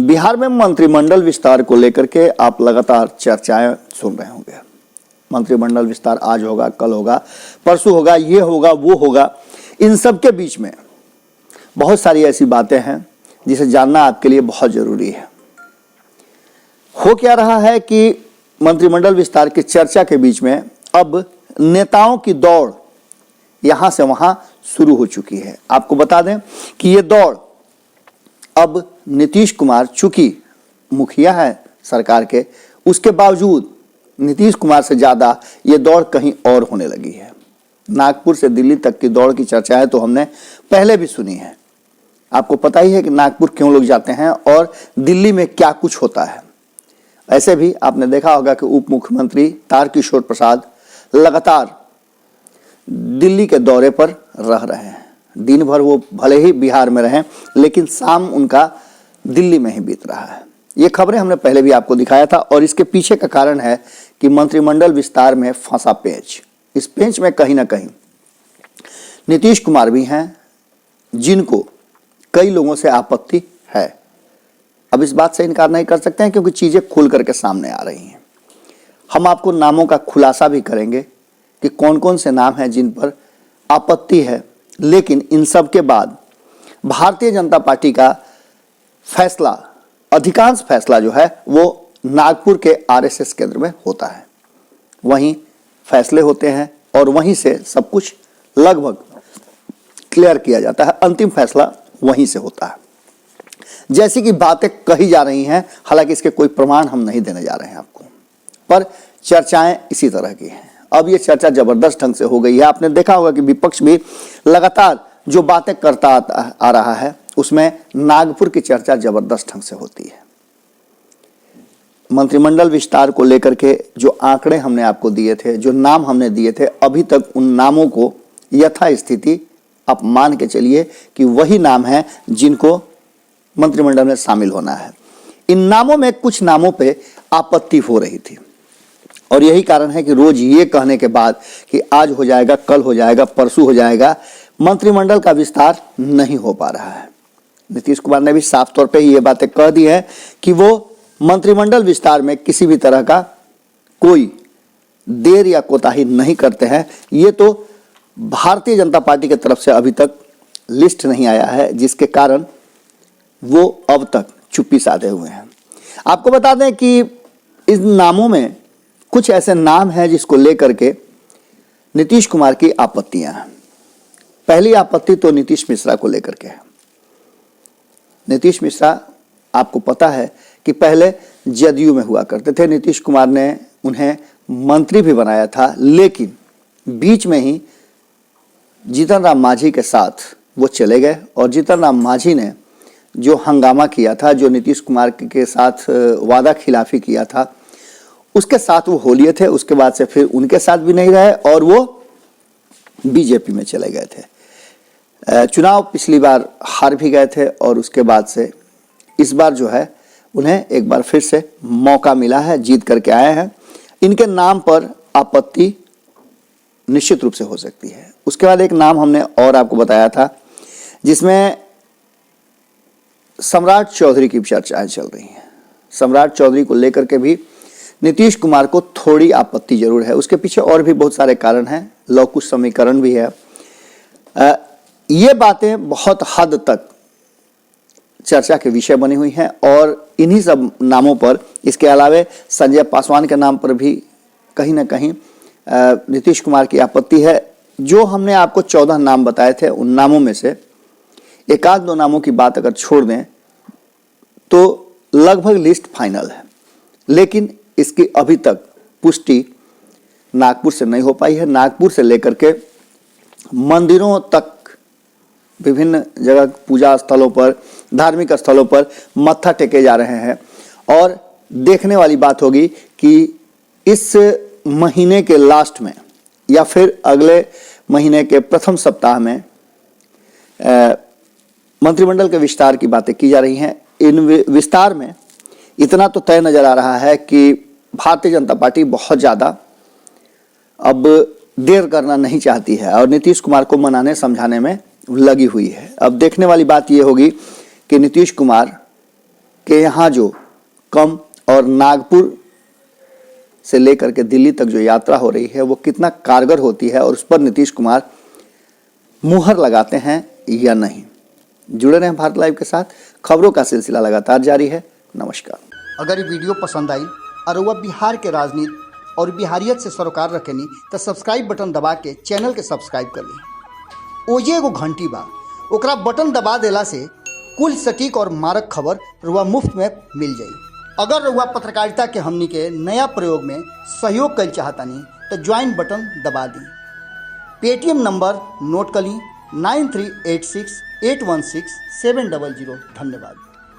बिहार में मंत्रिमंडल विस्तार को लेकर के आप लगातार चर्चाएं सुन रहे होंगे। मंत्रिमंडल विस्तार आज होगा, कल होगा, परसों होगा, ये होगा, वो होगा। इन सब के बीच में बहुत सारी ऐसी बातें हैं जिसे जानना आपके लिए बहुत जरूरी है। हो क्या रहा है कि मंत्रिमंडल विस्तार की चर्चा के बीच में अब नेताओं की दौड़ यहां से वहां शुरू हो चुकी है। आपको बता दें कि ये दौड़ अब नीतीश कुमार चूंकि मुखिया है सरकार के, उसके बावजूद नीतीश कुमार से ज्यादा ये दौड़ कहीं और होने लगी है। नागपुर से दिल्ली तक की दौड़ की चर्चा है तो हमने पहले भी सुनी है। आपको पता ही है कि नागपुर क्यों लोग जाते हैं और दिल्ली में क्या कुछ होता है। ऐसे भी आपने देखा होगा कि उप मुख्यमंत्री तारकिशोर प्रसाद लगातार दिल्ली के दौरे पर रह रहे हैं। दिन भर वो भले ही बिहार में रहें, लेकिन शाम उनका दिल्ली में ही बीत रहा है। ये खबरें हमने पहले भी आपको दिखाया था और इसके पीछे का कारण है कि मंत्रिमंडल विस्तार में फंसा पेंच। इस पेंच में कहीं ना कहीं नीतीश कुमार भी हैं, जिनको कई लोगों से आपत्ति है। अब इस बात से इनकार नहीं कर सकते हैं क्योंकि चीजें खुल करके सामने आ रही हैं। हम आपको नामों का खुलासा भी करेंगे कि कौन कौन से नाम हैं जिन पर आपत्ति है। लेकिन इन सब के बाद भारतीय जनता पार्टी का फैसला, अधिकांश फैसला जो है वो नागपुर के आरएसएस केंद्र में होता है। वहीं फैसले होते हैं और वहीं से सब कुछ लगभग क्लियर किया जाता है। अंतिम फैसला वहीं से होता है। जैसी कि बातें कही जा रही हैं, हालांकि इसके कोई प्रमाण हम नहीं देने जा रहे हैं आपको, पर चर्चाएं इसी तरह की हैं। अब ये चर्चा जबरदस्त ढंग से हो गई है। आपने देखा होगा कि विपक्ष भी लगातार जो बातें करता आ रहा है उसमें नागपुर की चर्चा जबरदस्त ढंग से होती है। मंत्रिमंडल विस्तार को लेकर के जो आंकड़े हमने आपको दिए थे, जो नाम हमने दिए थे, अभी तक उन नामों को यथास्थिति आप मान के चलिए कि वही नाम है जिनको मंत्रिमंडल में शामिल होना है। इन नामों में कुछ नामों पे आपत्ति हो रही थी और यही कारण है कि रोज ये कहने के बाद कि आज हो जाएगा, कल हो जाएगा, परसों हो जाएगा, मंत्रिमंडल का विस्तार नहीं हो पा रहा है। नीतीश कुमार ने भी साफ तौर पे ये बातें कह दी हैं कि वो मंत्रिमंडल विस्तार में किसी भी तरह का कोई देर या कोताही नहीं करते हैं। ये तो भारतीय जनता पार्टी की तरफ से अभी तक लिस्ट नहीं आया है, जिसके कारण वो अब तक चुप्पी साधे हुए हैं। आपको बता दें कि इन नामों में कुछ ऐसे नाम हैं जिसको लेकर के नीतीश कुमार की आपत्तियां हैं। पहली आपत्ति तो नीतीश मिश्रा को लेकर के है। नीतीश मिश्रा, आपको पता है कि पहले जदयू में हुआ करते थे। नीतीश कुमार ने उन्हें मंत्री भी बनाया था, लेकिन बीच में ही जीतन राम मांझी के साथ वो चले गए और जीतन राम मांझी ने जो हंगामा किया था, जो नीतीश कुमार के साथ वादा खिलाफी किया था, उसके साथ वो हो लिए थे। उसके बाद से फिर उनके साथ भी नहीं रहे और वो बीजेपी में चले गए थे। चुनाव पिछली बार हार भी गए थे और उसके बाद से इस बार जो है उन्हें एक बार फिर से मौका मिला है, जीत करके आए हैं। इनके नाम पर आपत्ति निश्चित रूप से हो सकती है। उसके बाद एक नाम हमने और आपको बताया था जिसमें सम्राट चौधरी की चर्चाएं चल रही हैं। सम्राट चौधरी को लेकर के भी नीतीश कुमार को थोड़ी आपत्ति जरूर है। उसके पीछे और भी बहुत सारे कारण हैं, लव कुश समीकरण भी है। ये बातें बहुत हद तक चर्चा के विषय बनी हुई हैं और इन्हीं सब नामों पर, इसके अलावा संजय पासवान के नाम पर भी कहीं ना कहीं नीतीश कुमार की आपत्ति है। जो हमने आपको 14 नाम बताए थे, उन नामों में से एक आध दो नामों की बात अगर छोड़ दें तो लगभग लिस्ट फाइनल है, लेकिन इसकी अभी तक पुष्टि नागपुर से नहीं हो पाई है। नागपुर से लेकर के मंदिरों तक, विभिन्न जगह पूजा स्थलों पर, धार्मिक स्थलों पर मत्था टेके जा रहे हैं और देखने वाली बात होगी कि इस महीने के लास्ट में या फिर अगले महीने के प्रथम सप्ताह में मंत्रिमंडल के विस्तार की बातें की जा रही हैं। इन विस्तार में इतना तो तय नजर आ रहा है कि भारतीय जनता पार्टी बहुत ज़्यादा अब देर करना नहीं चाहती है और नीतीश कुमार को मनाने समझाने में लगी हुई है। अब देखने वाली बात यह होगी कि नीतीश कुमार कि यहाँ जो कम और नागपुर से लेकर के दिल्ली तक जो यात्रा हो रही है वो कितना कारगर होती है और उस पर नीतीश कुमार मुहर लगाते हैं या नहीं। जुड़े रहें भारत लाइव के साथ, खबरों का सिलसिला लगातार जारी है। नमस्कार। अगर ये वीडियो पसंद आई और वह बिहार के राजनीति और बिहारियत से सरोकार रखेनी तो सब्सक्राइब बटन दबा के चैनल के सब्सक्राइब कर ली। ओजे एगो घंटी बा, ओकरा बटन दबा देला से कुल सटीक और मारक खबर रुआ मुफ्त में मिल जाई। अगर रुआ पत्रकारिता के हमनी के नया प्रयोग में सहयोग कर चाहतानी तो ज्वाइन बटन दबा दी। पेटीएम नंबर नोट कर ली 9386816700। धन्यवाद।